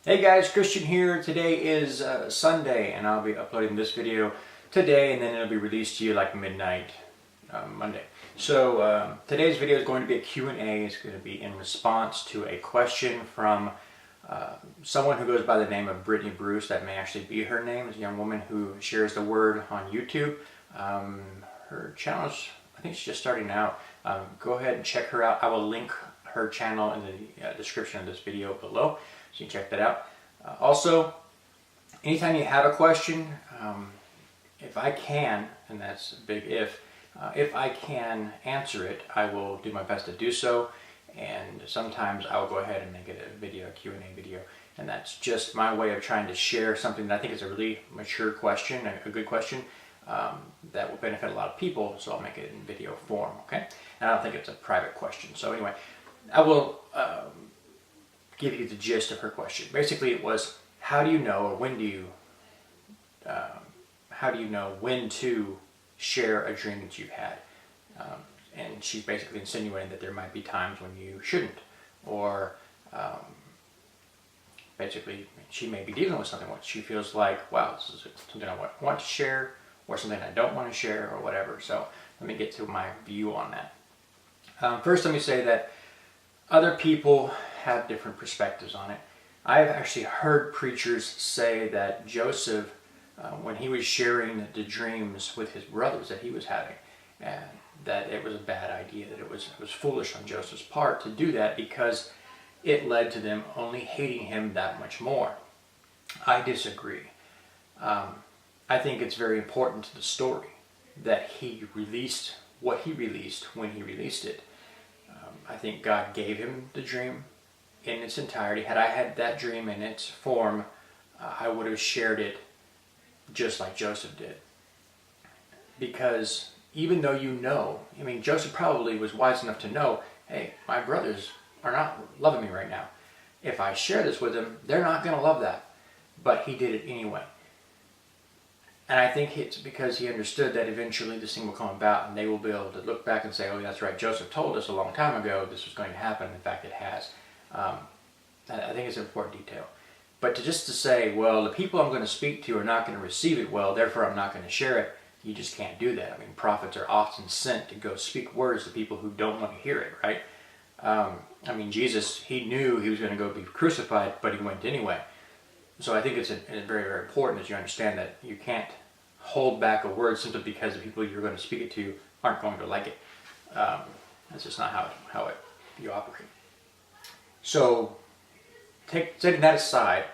Hey guys, Christian here. Today is Sunday and I'll be uploading this video today and then it'll be released to you like midnight Monday. So today's video is going to be a Q&A. It's going to be in response to a question from someone who goes by the name of Brittany Bruce. That may actually be her name. It's a young woman who shares the word on YouTube. Her channel is, I think she's just starting out. Go ahead and check her out. I will link her channel in the description of this video below. So you can check that out. Also, anytime you have a question, if I can, and that's a big if I can answer it, I will do my best to do so. And sometimes I will go ahead and make it a video, a Q&A video. And that's just my way of trying to share something that I think is a really mature question, a good question, that will benefit a lot of people. So I'll make it in video form, okay? And I don't think it's a private question. So anyway, I will give you the gist of her question. Basically, it was, how do you know, or when do you, how do you know when to share a dream that you've had? And she's basically insinuating that there might be times when you shouldn't, or basically she may be dealing with something where she feels like, wow, this is something I want to share, or something I don't want to share, or whatever. So let me get to my view on that. First, let me say that other people have different perspectives on it. I've actually heard preachers say that Joseph, when he was sharing the dreams with his brothers that he was having, and that it was a bad idea, that it was foolish on Joseph's part to do that because it led to them only hating him that much more. I disagree. I think it's very important to the story that he released what he released when he released it. I think God gave him the dream in its entirety. Had I had that dream in its form, I would have shared it just like Joseph did. Because even though I mean, Joseph probably was wise enough to know, hey, my brothers are not loving me right now. If I share this with them, they're not going to love that. But he did it anyway. And I think it's because he understood that eventually this thing will come about and they will be able to look back and say, oh, that's right, Joseph told us a long time ago this was going to happen. In fact, it has. I think it's an important detail. But just to say, well, the people I'm going to speak to are not going to receive it well, therefore I'm not going to share it, you just can't do that. I mean, prophets are often sent to go speak words to people who don't want to hear it, right? I mean, Jesus, he knew he was going to go be crucified, but he went anyway. So I think it's very, very important that you understand that you can't hold back a word simply because the people you're going to speak it to aren't going to like it. That's just not how you operate. So, setting that aside,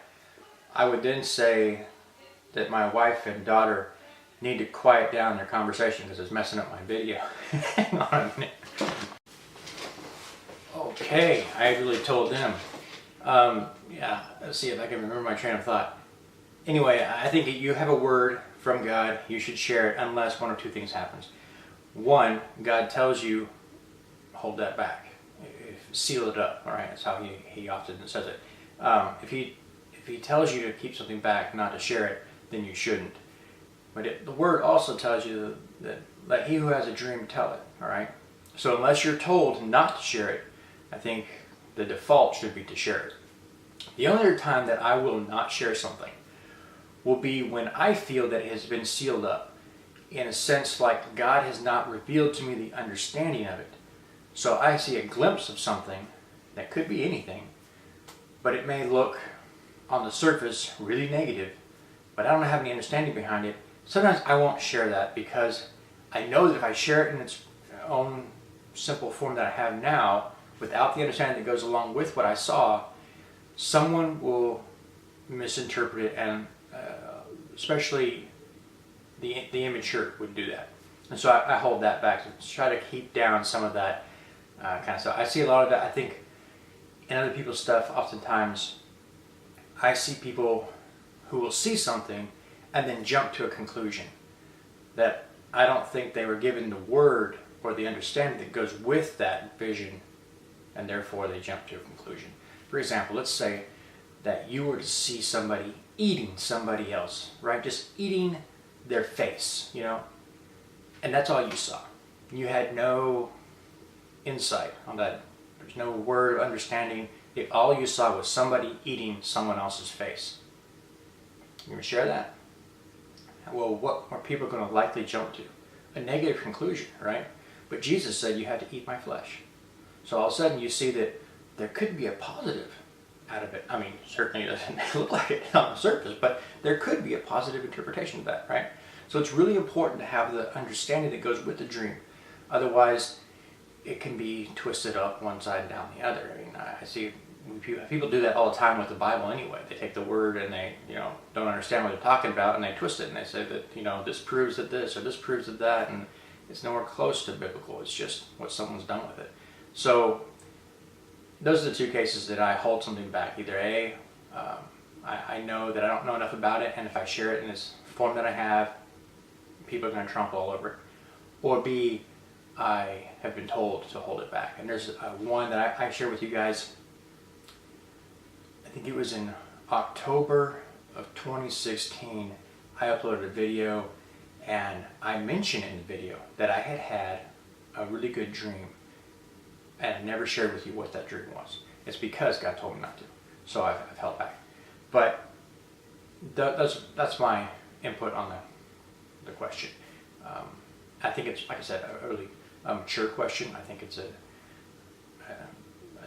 I would then say that my wife and daughter need to quiet down their conversation because it's messing up my video. Hang on a minute. Okay, I really told them. Yeah, let's see if I can remember my train of thought. Anyway, I think you have a word from God, you should share it unless one or two things happens. One, God tells you, hold that back. Seal it up, all right? That's how he often says it. If he tells you to keep something back, not to share it, then you shouldn't. But the word also tells you that let he who has a dream tell it, all right? So unless you're told not to share it, I think the default should be to share it. The only other time that I will not share something will be when I feel that it has been sealed up, in a sense like God has not revealed to me the understanding of it. So I see a glimpse of something that could be anything, but it may look on the surface really negative, but I don't have any understanding behind it. Sometimes I won't share that because I know that if I share it in its own simple form that I have now, without the understanding that goes along with what I saw, someone will misinterpret it, and especially the immature would do that. And so I hold that back to try to keep down some of that kind of stuff. I see a lot of that, I think, in other people's stuff. Oftentimes, I see people who will see something and then jump to a conclusion that I don't think they were given the word or the understanding that goes with that vision, and therefore they jump to a conclusion. For example, let's say that you were to see somebody eating somebody else, right? Just eating their face, and that's all you saw. You had no insight on that. There's no word of understanding. if all you saw was somebody eating someone else's face? You gonna share that? Well, what are people going to likely jump to? A negative conclusion, right? But Jesus said you had to eat my flesh. So all of a sudden you see that there could be a positive out of it. I mean, certainly it doesn't look like it on the surface, but there could be a positive interpretation of that, right? So it's really important to have the understanding that goes with the dream. Otherwise, it can be twisted up one side and down the other. I mean, I see people do that all the time with the Bible anyway. They take the word and they, don't understand what they're talking about, and they twist it and they say that, this proves that this or this proves that that, and it's nowhere close to biblical. It's just what someone's done with it. So those are the two cases that I hold something back. Either A, I know that I don't know enough about it, and if I share it in this form that I have, people are going to trample all over it. Or B, I have been told to hold it back. And there's one that I shared with you guys. I think it was in October of 2016. I uploaded a video, and I mentioned in the video that I had a really good dream, and I never shared with you what that dream was. It's because God told me not to, so I've held back. But that's my input on the question. I think it's, like I said, a really mature question. I think it's a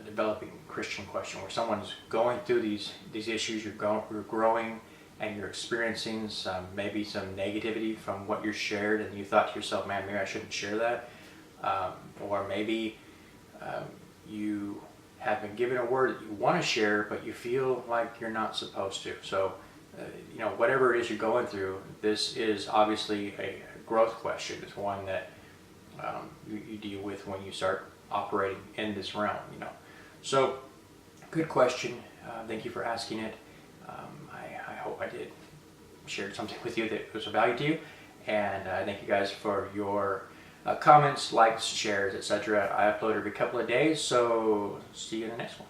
developing Christian question where someone's going through these issues. You're growing, and you're experiencing maybe some negativity from what you're shared, and you thought to yourself, man, maybe I shouldn't share that. Or maybe you have been given a word that you want to share, but you feel like you're not supposed to. So, whatever it is you're going through, this is obviously a growth question. It's one that you deal with when you start operating in this realm. So, good question. Thank you for asking it. I hope I did share something with you that was of value to you, and I thank you guys for your comments, likes, shares, etc. I upload every couple of days, so see you in the next one.